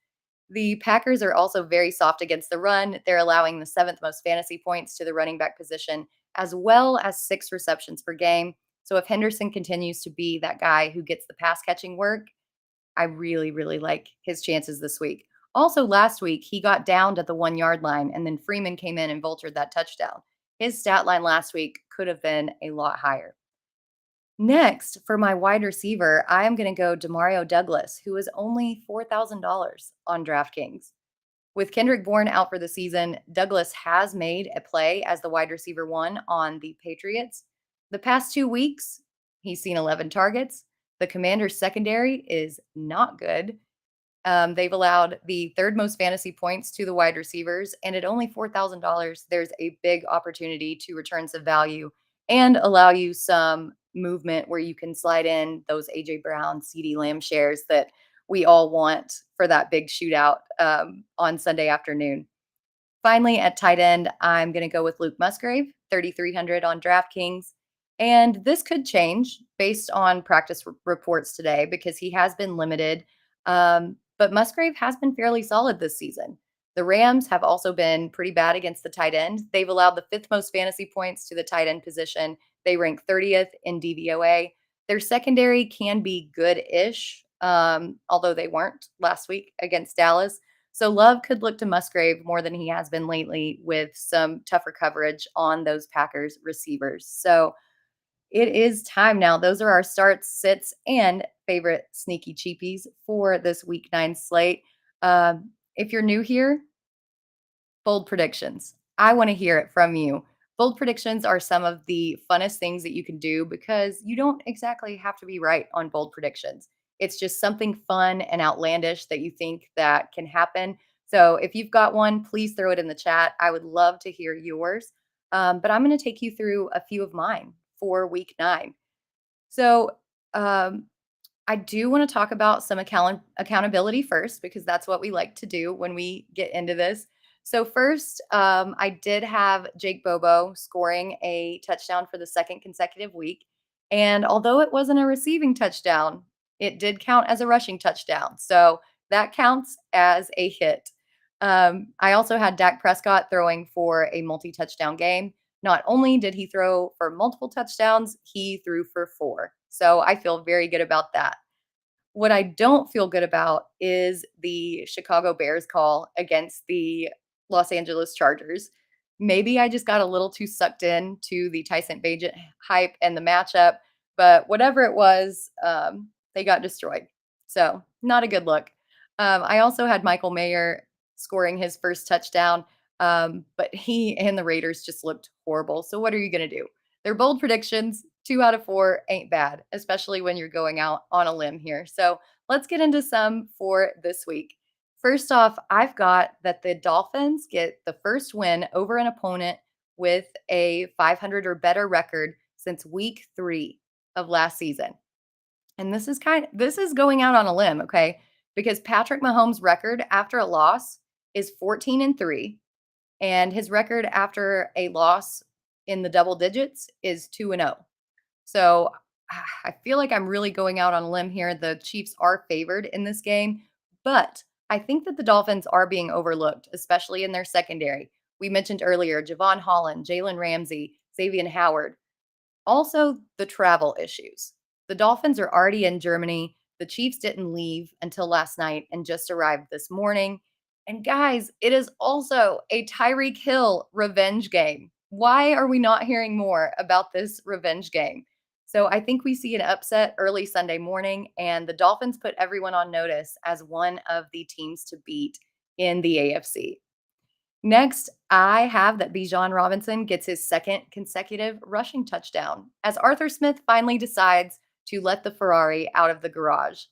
The Packers are also very soft against the run. They're allowing the seventh most fantasy points to the running back position, as well as 6 receptions per game. So if Henderson continues to be that guy who gets the pass catching work, I really, really like his chances this week. Also, last week, he got downed at the 1 yard line, and then Freeman came in and vultured that touchdown. His stat line last week could have been a lot higher. Next, for my wide receiver, I am going to go Demario Douglas, who is only $4,000 on DraftKings. With Kendrick Bourne out for the season, Douglas has made a play as the wide receiver one on the Patriots. The past 2 weeks, he's seen 11 targets. The Commanders' secondary is not good. They've allowed the third most fantasy points to the wide receivers, and at only $4,000, there's a big opportunity to return some value and allow you some movement where you can slide in those AJ Brown, CD Lamb shares that we all want for that big shootout on Sunday afternoon. Finally, at tight end, I'm going to go with Luke Musgrave, 3,300 on DraftKings. And this could change based on practice reports today because he has been limited. But Musgrave has been fairly solid this season. The Rams have also been pretty bad against the tight end. They've allowed the fifth most fantasy points to the tight end position. They rank 30th in DVOA. Their secondary can be good-ish, although they weren't last week against Dallas. So Love could look to Musgrave more than he has been lately with some tougher coverage on those Packers receivers. So it is time now. Those are our starts, sits, and favorite sneaky cheapies for this week 9 slate. If you're new here, bold predictions. I want to hear it from you. Bold predictions are some of the funnest things that you can do because you don't exactly have to be right on bold predictions. It's just something fun and outlandish that you think that can happen. So if you've got one, please throw it in the chat. I would love to hear yours. But I'm going to take you through a few of mine for week 9. So I do want to talk about some accountability first because that's what we like to do when we get into this. So first, I did have Jake Bobo scoring a touchdown for the second consecutive week. And although it wasn't a receiving touchdown, it did count as a rushing touchdown. So that counts as a hit. I also had Dak Prescott throwing for a multi-touchdown game. Not only did he throw for multiple touchdowns, he threw for 4. So I feel very good about that. What I don't feel good about is the Chicago Bears call against the Los Angeles Chargers. Maybe I just got a little too sucked in to the Tyson Bagent hype and the matchup, but whatever it was, they got destroyed. So not a good look. I also had Michael Mayer scoring his first touchdown, but he and the Raiders just looked horrible. So what are you going to do? They're bold predictions. 2 out of 4 ain't bad, especially when you're going out on a limb here. So let's get into some for this week. First off, I've got that the Dolphins get the first win over an opponent with a 500 or better record since week 3 of last season. And this is going out on a limb, okay? Because Patrick Mahomes' record after a loss is 14-3, and his record after a loss in the double digits is 2-0. So I feel like I'm really going out on a limb here. The Chiefs are favored in this game, but I think that the Dolphins are being overlooked, especially in their secondary. We mentioned earlier Javon Holland, Jalen Ramsey, Xavier Howard. Also, the travel issues. The Dolphins are already in Germany. The Chiefs didn't leave until last night and just arrived this morning. And guys, it is also a Tyreek Hill revenge game. Why are we not hearing more about this revenge game? So I think we see an upset early Sunday morning, and the Dolphins put everyone on notice as one of the teams to beat in the AFC. Next, I have that Bijan Robinson gets his second consecutive rushing touchdown as Arthur Smith finally decides to let the Ferrari out of the garage.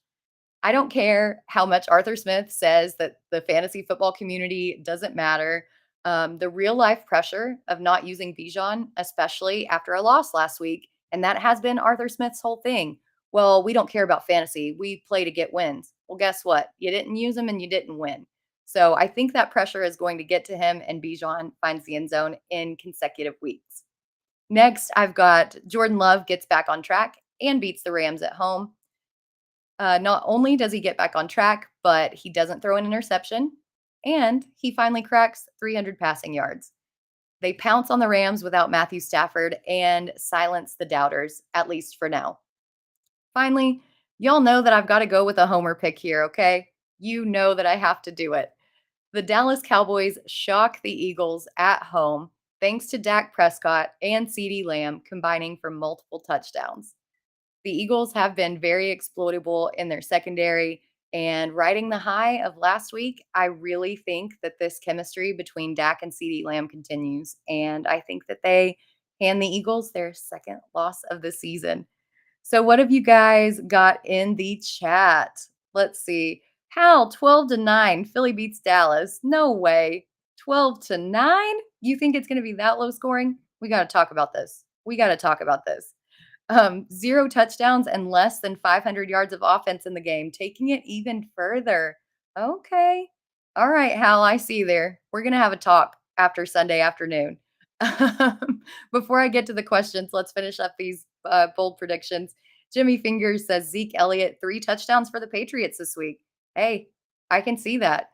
I don't care how much Arthur Smith says that the fantasy football community doesn't matter. The real life pressure of not using Bijan, especially after a loss last week, and that has been Arthur Smith's whole thing. Well, we don't care about fantasy. We play to get wins. Well, guess what? You didn't use him and you didn't win. So I think that pressure is going to get to him, and Bijan finds the end zone in consecutive weeks. Next, I've got Jordan Love gets back on track and beats the Rams at home. Not only does he get back on track, but he doesn't throw an interception, and he finally cracks 300 passing yards. They pounce on the Rams without Matthew Stafford and silence the doubters, at least for now. Finally, y'all know that I've got to go with a homer pick here, okay? You know that I have to do it. The Dallas Cowboys shock the Eagles at home thanks to Dak Prescott and CeeDee Lamb combining for multiple touchdowns. The Eagles have been very exploitable in their secondary, and riding the high of last week, I really think that this chemistry between Dak and CeeDee Lamb continues, and I think that they hand the Eagles their second loss of the season. So what have you guys got in the chat? Let's see. Hal, 12-9. Philly beats Dallas. No way. 12-9? You think it's going to be that low scoring? We got to talk about this. We got to talk about this. 0 touchdowns and less than 500 yards of offense in the game, taking it even further. Okay. All right, Hal, I see you there. We're going to have a talk after Sunday afternoon. Before I get to the questions, let's finish up these bold predictions. Jimmy Fingers says Zeke Elliott, 3 touchdowns for the Patriots this week. Hey, I can see that.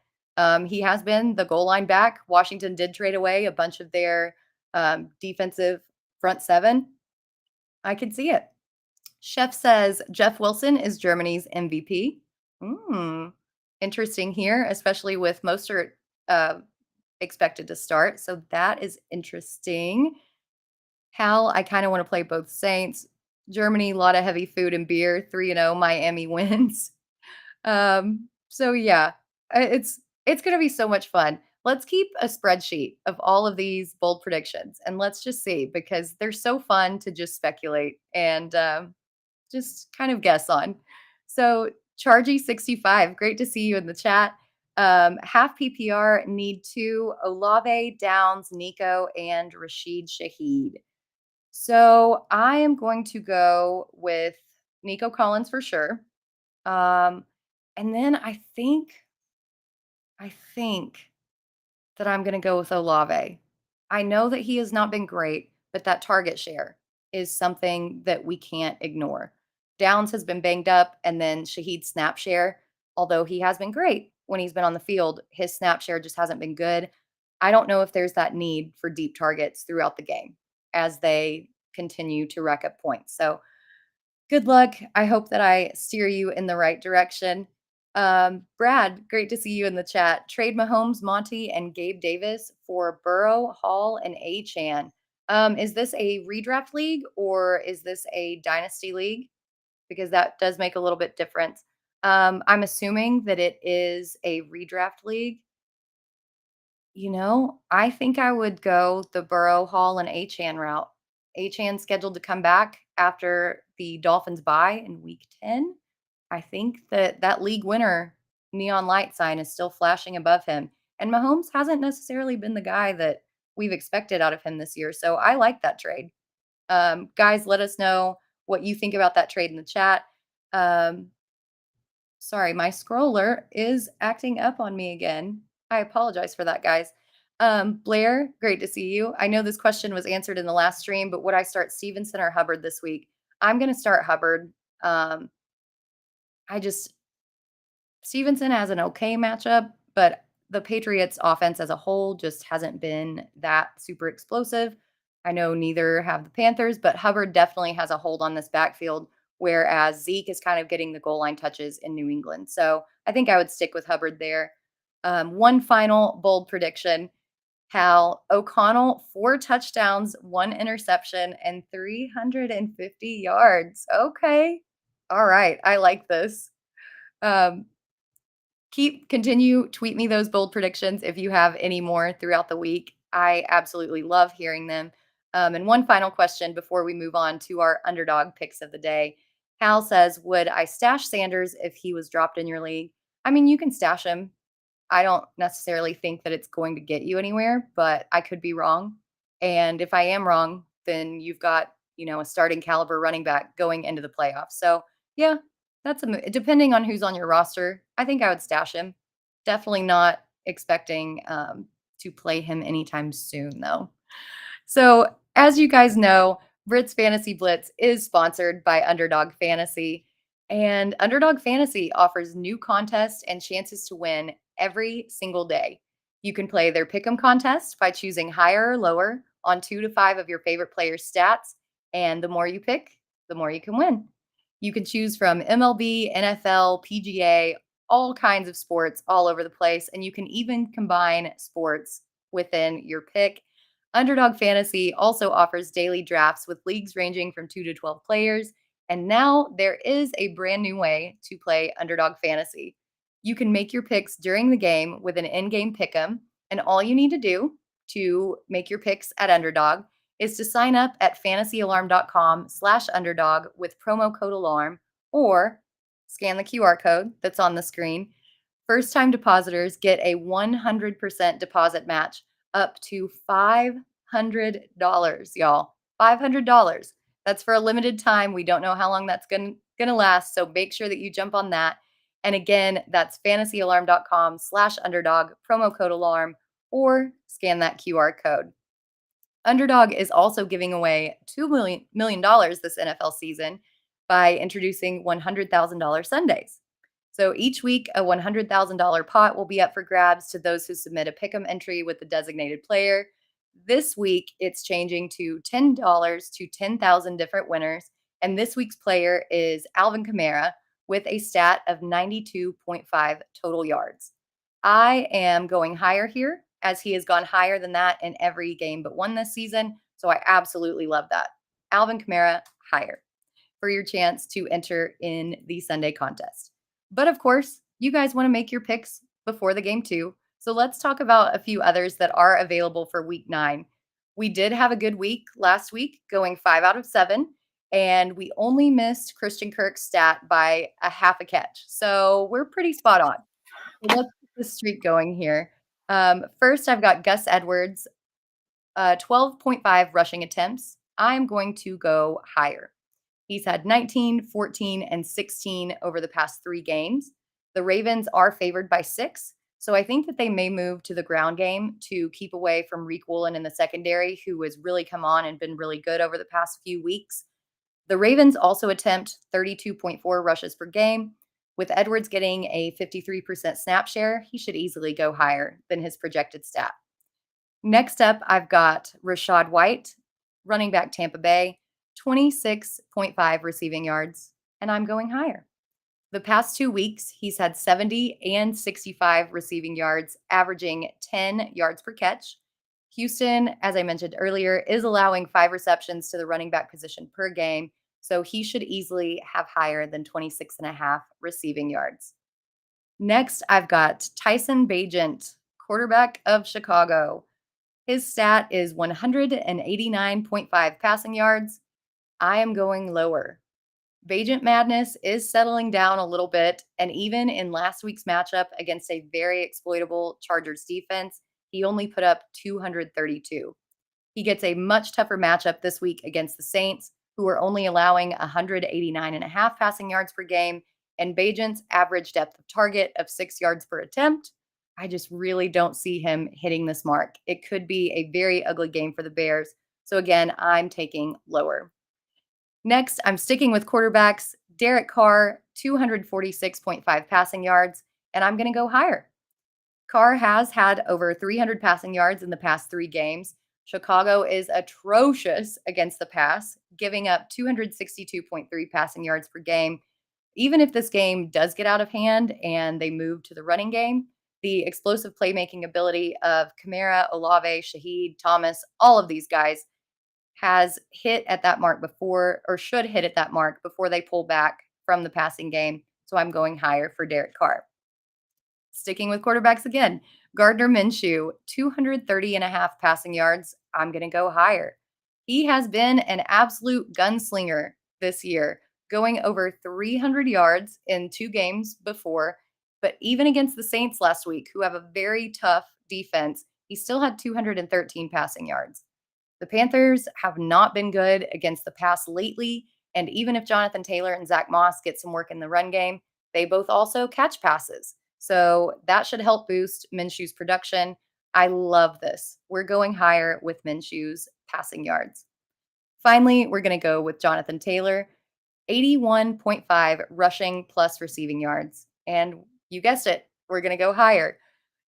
He has been the goal line back. Washington did trade away a bunch of their defensive front seven. I can see it. Chef says Jeff Wilson is Germany's MVP. Interesting here, especially with Mostert expected to start. So that is interesting. Hal, I kind of want to play both Saints. Germany, a lot of heavy food and beer. 3-0, Miami wins. So yeah, it's going to be so much fun. Let's keep a spreadsheet of all of these bold predictions, and let's just see, because they're so fun to just speculate and just kind of guess on. So Chargy65, great to see you in the chat. Half PPR need 2: Olave, Downs, Nico, and Rashid Shaheed. So I am going to go with Nico Collins for sure. And then I think that I'm going to go with Olave. I know that he has not been great, but that target share is something that we can't ignore. Downs has been banged up, and then Shaheed's snap share, although he has been great when he's been on the field, his snap share just hasn't been good. I don't know if there's that need for deep targets throughout the game as they continue to rack up points. So good luck. I hope that I steer you in the right direction. Brad, great to see you in the chat. Trade Mahomes, Monty, and Gabe Davis for Burrow, Hall, and Achane. Is this a redraft league or is this a dynasty league? Because that does make a little bit difference. I'm assuming that it is a redraft league. You know, I think I would go the Burrow, Hall, and Achane route. Achane scheduled to come back after the Dolphins bye in week 10. I think that that league winner neon light sign is still flashing above him. And Mahomes hasn't necessarily been the guy that we've expected out of him this year. So I like that trade. Guys, let us know what you think about that trade in the chat. Um, Sorry, my scroller is acting up on me again. I apologize for that, guys. Blair, great to see you. I know this question was answered in the last stream, but would I start Stevenson or Hubbard this week? I'm going to start Hubbard. I just Stevenson has an okay matchup, but the Patriots offense as a whole just hasn't been that super explosive. I know neither have the Panthers, but Hubbard definitely has a hold on this backfield, whereas Zeke is kind of getting the goal line touches in New England. So I think I would stick with Hubbard there. One final bold prediction. Hal O'Connell, 4 touchdowns, 1 interception, and 350 yards. Okay. All right. I like this. Um, tweet me those bold predictions if you have any more throughout the week. I absolutely love hearing them. And one final question before we move on to our underdog picks of the day. Hal says, would I stash Sanders if he was dropped in your league? I mean, you can stash him. I don't necessarily think that it's going to get you anywhere, but I could be wrong. And if I am wrong, then you've got, a starting caliber running back going into the playoffs. So, yeah, depending on who's on your roster, I think I would stash him. Definitely not expecting to play him anytime soon, though. So, as you guys know, Britt's Fantasy Blitz is sponsored by Underdog Fantasy. And Underdog Fantasy offers new contests and chances to win every single day. You can play their pick'em contest by choosing higher or lower on 2 to 5 of your favorite players' stats. And the more you pick, the more you can win. You can choose from MLB, NFL, PGA, all kinds of sports all over the place. And you can even combine sports within your pick. Underdog Fantasy also offers daily drafts with leagues ranging from 2 to 12 players. And now there is a brand new way to play Underdog Fantasy. You can make your picks during the game with an in-game pick'em, and all you need to do to make your picks at Underdog is to sign up at fantasyalarm.com/underdog with promo code alarm or scan the QR code that's on the screen. First-time depositors get a 100% deposit match up to $500, y'all. $500. That's for a limited time. We don't know how long that's going to last, so make sure that you jump on that. And again, that's fantasyalarm.com/underdog, promo code alarm, or scan that QR code. Underdog is also giving away $2 million this NFL season by introducing $100,000 Sundays. So each week, a $100,000 pot will be up for grabs to those who submit a pick'em entry with the designated player. This week, it's changing to $10 to 10,000 different winners. And this week's player is Alvin Kamara with a stat of 92.5 total yards. I am going higher here, as he has gone higher than that in every game but one this season. So I absolutely love that. Alvin Kamara, higher for your chance to enter in the Sunday contest. But of course, you guys want to make your picks before the game too. So let's talk about a few others that are available for week 9. We did have a good week last week, going 5 out of 7, and we only missed Christian Kirk's stat by a half a catch. So we're pretty spot on. So let's get the streak going here. First, I've got Gus Edwards, 12.5 rushing attempts. I'm going to go higher. He's had 19, 14, and 16 over the past 3 games. The Ravens are favored by 6, so I think that they may move to the ground game to keep away from Reek Woolen in the secondary, who has really come on and been really good over the past few weeks. The Ravens also attempt 32.4 rushes per game. With Edwards getting a 53% snap share, he should easily go higher than his projected stat. Next up, I've got Rachaad White, running back Tampa Bay, 26.5 receiving yards, and I'm going higher. The past 2 weeks, he's had 70 and 65 receiving yards, averaging 10 yards per catch. Houston, as I mentioned earlier, is allowing 5 receptions to the running back position per game, so he should easily have higher than 26.5 receiving yards. Next, I've got Tyson Bagent, quarterback of Chicago. His stat is 189.5 passing yards. I am going lower. Bagent madness is settling down a little bit, and even in last week's matchup against a very exploitable Chargers defense, He only put up 232. He gets a much tougher matchup this week against the Saints, who are only allowing 189.5 passing yards per game, and Bajent's average depth of target of 6 yards per attempt. I just really don't see him hitting this mark. It could be a very ugly game for the Bears. So again, I'm taking lower. Next, I'm sticking with quarterbacks. Derek Carr, 246.5 passing yards, and I'm going to go higher. Carr has had over 300 passing yards in the past 3 games. Chicago is atrocious against the pass, giving up 262.3 passing yards per game. Even if this game does get out of hand and they move to the running game, the explosive playmaking ability of Kamara, Olave, Shaheed, Thomas, all of these guys has hit at that mark before, or should hit at that mark before they pull back from the passing game. So I'm going higher for Derek Carr. Sticking with quarterbacks again, Gardner Minshew, 230.5 passing yards. I'm going to go higher. He has been an absolute gunslinger this year, going over 300 yards in 2 games before. But even against the Saints last week, who have a very tough defense, he still had 213 passing yards. The Panthers have not been good against the pass lately. And even if Jonathan Taylor and Zach Moss get some work in the run game, they both also catch passes. So that should help boost Minshew's production. I love this. We're going higher with Minshew's passing yards. Finally, we're going to go with Jonathan Taylor, 81.5 rushing plus receiving yards. And you guessed it, we're going to go higher.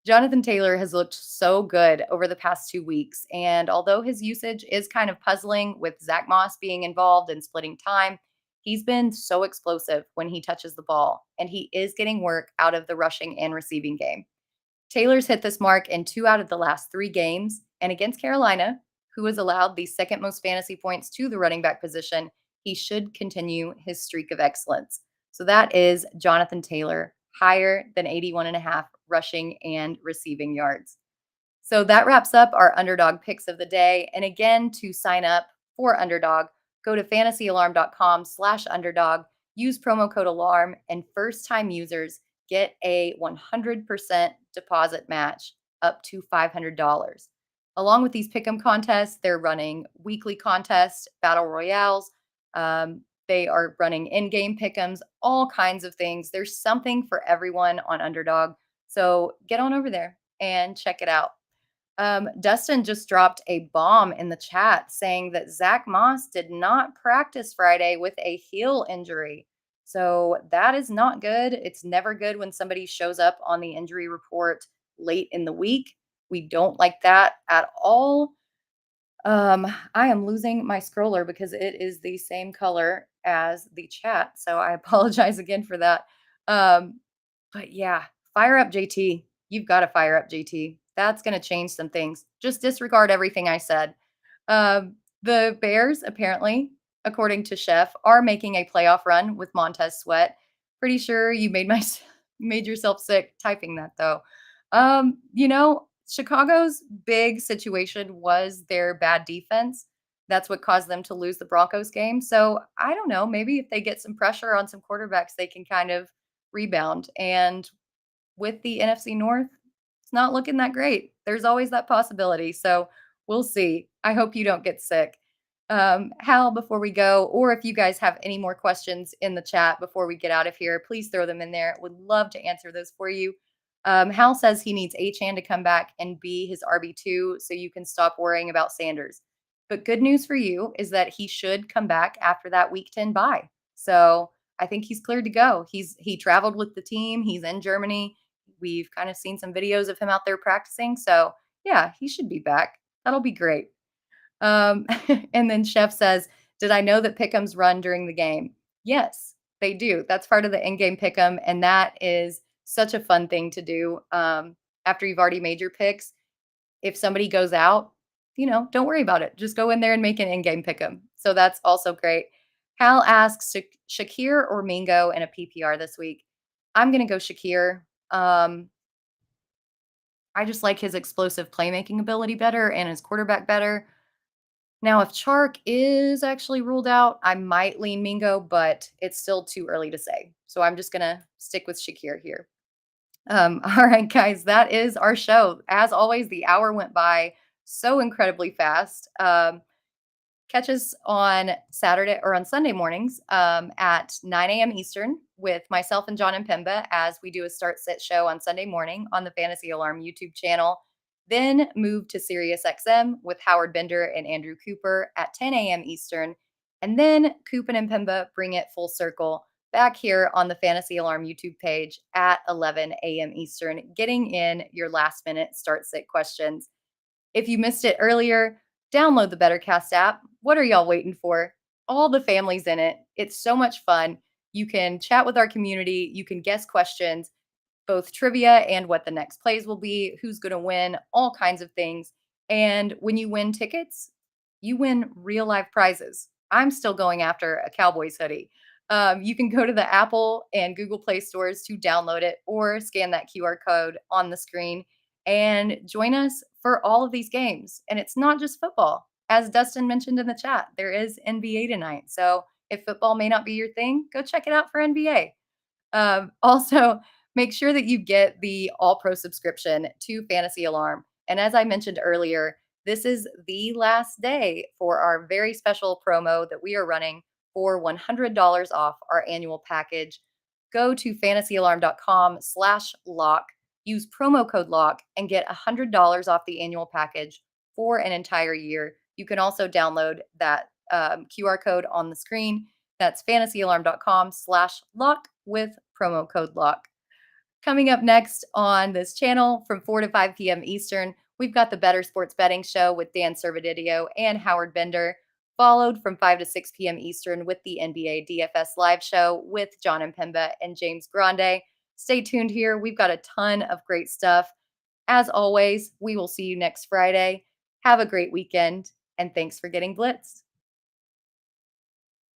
Jonathan Taylor has looked so good over the past 2 weeks. And although his usage is kind of puzzling with Zach Moss being involved and splitting time, he's been so explosive when he touches the ball, and he is getting work out of the rushing and receiving game. Taylor's hit this mark in 2 out of the last 3 games, and against Carolina, who has allowed the second most fantasy points to the running back position, he should continue his streak of excellence. So that is Jonathan Taylor, higher than 81.5 rushing and receiving yards. So that wraps up our Underdog picks of the day. And again, to sign up for Underdog, go to fantasyalarm.com/underdog, use promo code ALARM, and first-time users get a 100% deposit match up to $500. Along with these pick'em contests, they're running weekly contests, battle royales. They are running in-game pick'ems, all kinds of things. There's something for everyone on Underdog. So get on over there and check it out. Dustin just dropped a bomb in the chat saying that Zach Moss did not practice Friday with a heel injury. So that is not good. It's never good when somebody shows up on the injury report late in the week. We don't like that at all. I am losing my scroller because it is the same color as the chat. So I apologize again for that. But yeah, fire up JT. You've got to fire up JT. That's going to change some things. Just disregard everything I said. The Bears, apparently, according to Chef, are making a playoff run with Montez Sweat. Pretty sure you made yourself sick typing that, though. Chicago's big situation was their bad defense. That's what caused them to lose the Broncos game. So I don't know. Maybe if they get some pressure on some quarterbacks, they can kind of rebound. And with the NFC North, it's not looking that great. There's always that possibility. So we'll see. I hope you don't get sick. Hal, before we go, or if you guys have any more questions in the chat before we get out of here, please throw them in there. Would love to answer those for you. Hal says he needs Achane to come back and be his RB2 so you can stop worrying about Sanders. But good news for you is that he should come back after that week 10 bye. So I think he's cleared to go. He traveled with the team. He's in Germany. We've kind of seen some videos of him out there practicing. So yeah, he should be back. That'll be great. And then Chef says, did I know that pick'ems run during the game? Yes, they do. That's part of the in-game pick'em. And that is such a fun thing to do after you've already made your picks. If somebody goes out, don't worry about it. Just go in there and make an in-game pick'em. So that's also great. Hal asks, Shakir or Mingo in a PPR this week? I'm going to go Shakir. I just like his explosive playmaking ability better and his quarterback better. Now, if Chark is actually ruled out, I might lean Mingo, but it's still too early to say. So I'm just going to stick with Shakir here. All right, guys, that is our show. As always, the hour went by so incredibly fast. Catch us on Saturday or on Sunday mornings at 9 a.m. Eastern with myself and John and Pemba as we do a start sit show on Sunday morning on the Fantasy Alarm YouTube channel. Then move to Sirius XM with Howard Bender and Andrew Cooper at 10 a.m. Eastern. And then Coop and Pemba bring it full circle back here on the Fantasy Alarm YouTube page at 11 a.m. Eastern, getting in your last minute start sit questions. If you missed it earlier, download the Bettercast app. What are y'all waiting for? All the families in it. It's so much fun. You can chat with our community, you can guess questions, both trivia and what the next plays will be, who's going to win, all kinds of things. And when you win tickets, you win real life prizes. I'm still going after a Cowboys hoodie. You can go to the Apple and Google Play stores to download it or scan that QR code on the screen and join us for all of these games. And it's not just football. As Dustin mentioned in the chat, there is NBA tonight. So if football may not be your thing, go check it out for NBA. Also, make sure that you get the All Pro subscription to Fantasy Alarm. And as I mentioned earlier, this is the last day for our very special promo that we are running for $100 off our annual package. Go to fantasyalarm.com/lock, use promo code lock, and get $100 off the annual package for an entire year. You can also download that QR code on the screen. That's fantasyalarm.com/lock with promo code lock. Coming up next on this channel from 4 to 5 p.m. Eastern, we've got the Better Sports Betting Show with Dan Servadidio and Howard Bender, followed from 5 to 6 p.m. Eastern with the NBA DFS Live Show with John and Pemba and James Grande. Stay tuned here. We've got a ton of great stuff. As always, we will see you next Friday. Have a great weekend, and thanks for getting blitzed.